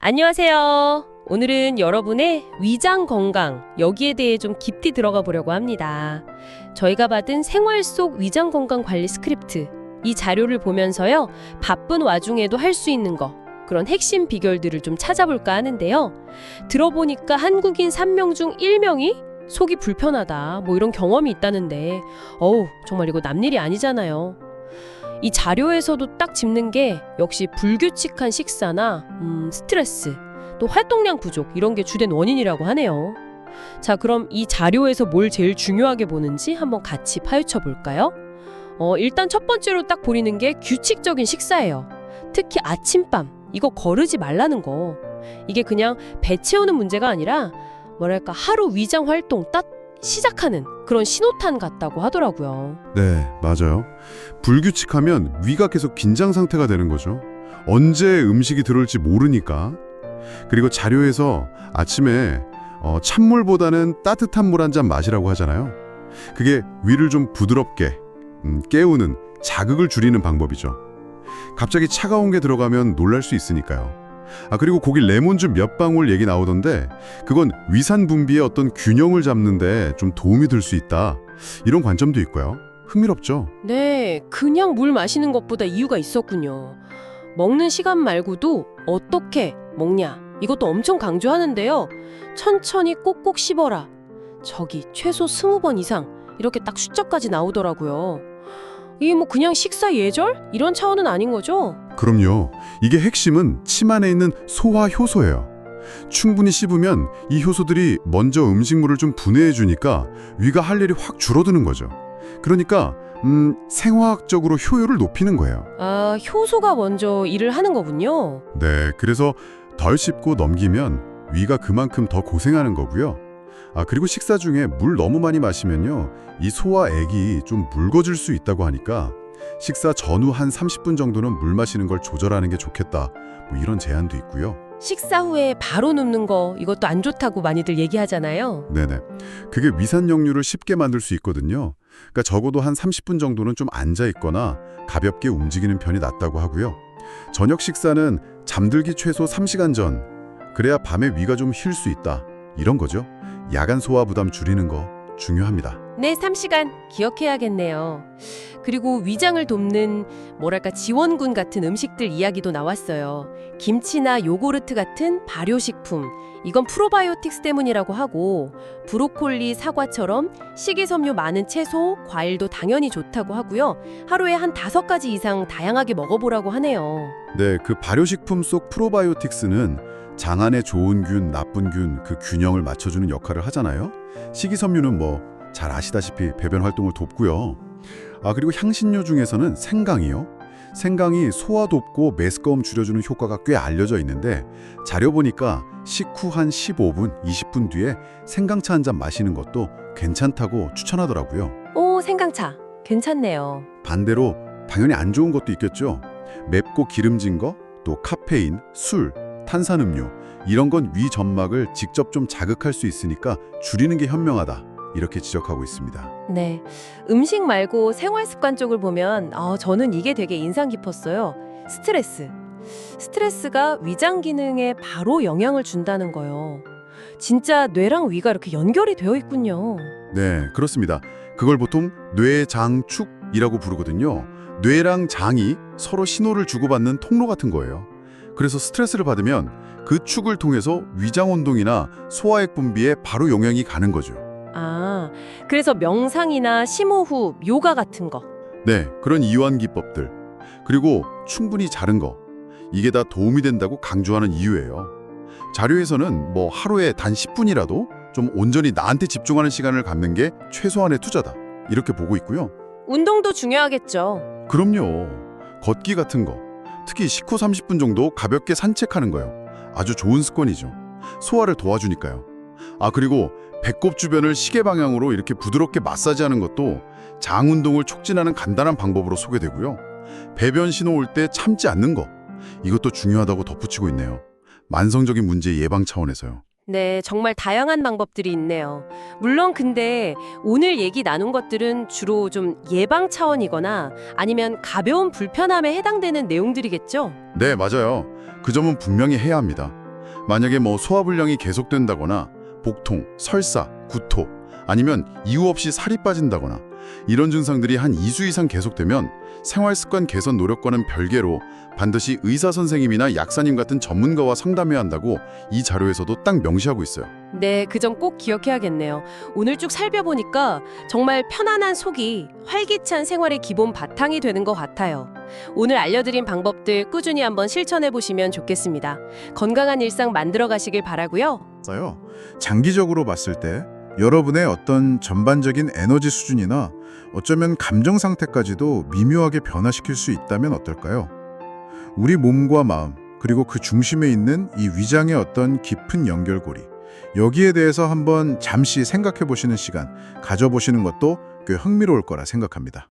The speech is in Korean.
안녕하세요. 오늘은 여러분의 위장 건강, 여기에 대해 좀 깊이 들어가 보려고 합니다. 저희가 받은 생활 속 위장 건강 관리 스크립트, 이 자료를 보면서요, 바쁜 와중에도 할 수 있는 거, 그런 핵심 비결들을 좀 찾아볼까 하는데요. 들어보니까 한국인 3명 중 1명이 속이 불편하다, 뭐 이런 경험이 있다는데, 정말 이거 남일이 아니잖아요. 이 자료에서도 딱 짚는 게 역시 불규칙한 식사나 스트레스, 또 활동량 부족 이런 게 주된 원인이라고 하네요. 자, 그럼 이 자료에서 뭘 제일 중요하게 보는지 한번 같이 파헤쳐 볼까요? 일단 첫 번째로 딱 보이는 게 규칙적인 식사예요. 특히 아침밤, 이거 거르지 말라는 거. 이게 그냥 배 채우는 문제가 아니라 뭐랄까 하루 위장 활동 딱 시작하는 그런 신호탄 같다고 하더라고요. 네, 맞아요. 불규칙하면 위가 계속 긴장 상태가 되는 거죠. 언제 음식이 들어올지 모르니까. 그리고 자료에서 아침에 찬물보다는 따뜻한 물 한 잔 마시라고 하잖아요. 그게 위를 좀 부드럽게 깨우는, 자극을 줄이는 방법이죠. 갑자기 차가운 게 들어가면 놀랄 수 있으니까요. 그리고 거기 레몬즙 몇 방울 얘기 나오던데 그건 위산 분비의 어떤 균형을 잡는데 좀 도움이 될 수 있다. 이런 관점도 있고요. 흥미롭죠? 네, 그냥 물 마시는 것보다 이유가 있었군요. 먹는 시간 말고도 어떻게 먹냐, 이것도 엄청 강조하는데요. 천천히 꼭꼭 씹어라. 저기 최소 20번 이상 이렇게 딱 숫자까지 나오더라고요. 이게 뭐 그냥 식사 예절? 이런 차원은 아닌 거죠? 그럼요. 이게 핵심은 침 안에 있는 소화 효소예요. 충분히 씹으면 이 효소들이 먼저 음식물을 좀 분해해 주니까 위가 할 일이 확 줄어드는 거죠. 그러니까 생화학적으로 효율을 높이는 거예요. 아, 효소가 먼저 일을 하는 거군요. 네, 그래서 덜 씹고 넘기면 위가 그만큼 더 고생하는 거고요. 그리고 식사 중에 물 너무 많이 마시면요, 이 소화액이 좀 묽어질 수 있다고 하니까 식사 전후 한 30분 정도는 물 마시는 걸 조절하는 게 좋겠다. 뭐 이런 제안도 있고요. 식사 후에 바로 눕는 거, 이것도 안 좋다고 많이들 얘기하잖아요. 네네. 그게 위산역류를 쉽게 만들 수 있거든요. 그러니까 적어도 한 30분 정도는 좀 앉아 있거나 가볍게 움직이는 편이 낫다고 하고요. 저녁 식사는 잠들기 최소 3시간 전, 그래야 밤에 위가 좀 쉴 수 있다. 이런 거죠. 야간 소화 부담 줄이는 거 중요합니다. 네, 3시간 기억해야겠네요. 그리고 위장을 돕는 뭐랄까 지원군 같은 음식들 이야기도 나왔어요. 김치나 요구르트 같은 발효식품, 이건 프로바이오틱스 때문이라고 하고, 브로콜리, 사과처럼 식이섬유 많은 채소, 과일도 당연히 좋다고 하고요. 하루에 한 5가지 이상 다양하게 먹어보라고 하네요. 네, 그 발효식품 속 프로바이오틱스는 장 안에 좋은 균, 나쁜 균, 그 균형을 맞춰주는 역할을 하잖아요. 식이섬유는 뭐 잘 아시다시피 배변 활동을 돕고요. 그리고 향신료 중에서는 생강이요. 생강이 소화 돕고 메스꺼움 줄여주는 효과가 꽤 알려져 있는데 자료 보니까 식후 한 15분, 20분 뒤에 생강차 한 잔 마시는 것도 괜찮다고 추천하더라고요. 오, 생강차. 괜찮네요. 반대로 당연히 안 좋은 것도 있겠죠. 맵고 기름진 거, 또 카페인, 술, 탄산음료 이런 건 위 점막을 직접 좀 자극할 수 있으니까 줄이는 게 현명하다. 이렇게 지적하고 있습니다. 네, 음식 말고 생활 습관 쪽을 보면 저는 이게 되게 인상 깊었어요. 스트레스가 위장 기능에 바로 영향을 준다는 거요. 진짜 뇌랑 위가 이렇게 연결이 되어 있군요. 네, 그렇습니다. 그걸 보통 뇌장축이라고 부르거든요. 뇌랑 장이 서로 신호를 주고받는 통로 같은 거예요. 그래서 스트레스를 받으면 그 축을 통해서 위장 운동이나 소화액 분비에 바로 영향이 가는 거죠. 그래서 명상이나 심호흡, 요가 같은 거. 네, 그런 이완 기법들. 그리고 충분히 자른 거. 이게 다 도움이 된다고 강조하는 이유예요. 자료에서는 뭐 하루에 단 10분이라도 좀 온전히 나한테 집중하는 시간을 갖는 게 최소한의 투자다. 이렇게 보고 있고요. 운동도 중요하겠죠. 그럼요. 걷기 같은 거. 특히 식후 30분 정도 가볍게 산책하는 거요. 아주 좋은 습관이죠. 소화를 도와주니까요. 그리고 배꼽 주변을 시계 방향으로 이렇게 부드럽게 마사지하는 것도 장 운동을 촉진하는 간단한 방법으로 소개되고요. 배변 신호 올 때 참지 않는 거. 이것도 중요하다고 덧붙이고 있네요. 만성적인 문제 예방 차원에서요. 네, 정말 다양한 방법들이 있네요. 물론 근데 오늘 얘기 나눈 것들은 주로 좀 예방 차원이거나 아니면 가벼운 불편함에 해당되는 내용들이겠죠? 네, 맞아요. 그 점은 분명히 해야 합니다. 만약에 소화불량이 계속된다거나 복통, 설사, 구토, 아니면 이유 없이 살이 빠진다거나 이런 증상들이 한 2주 이상 계속되면 생활습관 개선 노력과는 별개로 반드시 의사 선생님이나 약사님 같은 전문가와 상담해야 한다고 이 자료에서도 딱 명시하고 있어요. 네, 그 점 꼭 기억해야겠네요. 오늘 쭉 살펴보니까 정말 편안한 속이 활기찬 생활의 기본 바탕이 되는 것 같아요. 오늘 알려드린 방법들 꾸준히 한번 실천해보시면 좋겠습니다. 건강한 일상 만들어 가시길 바라고요. 장기적으로 봤을 때 여러분의 어떤 전반적인 에너지 수준이나 어쩌면 감정 상태까지도 미묘하게 변화시킬 수 있다면 어떨까요? 우리 몸과 마음, 그리고 그 중심에 있는 이 위장의 어떤 깊은 연결고리, 여기에 대해서 한번 잠시 생각해 보시는 시간 가져보시는 것도 꽤 흥미로울 거라 생각합니다.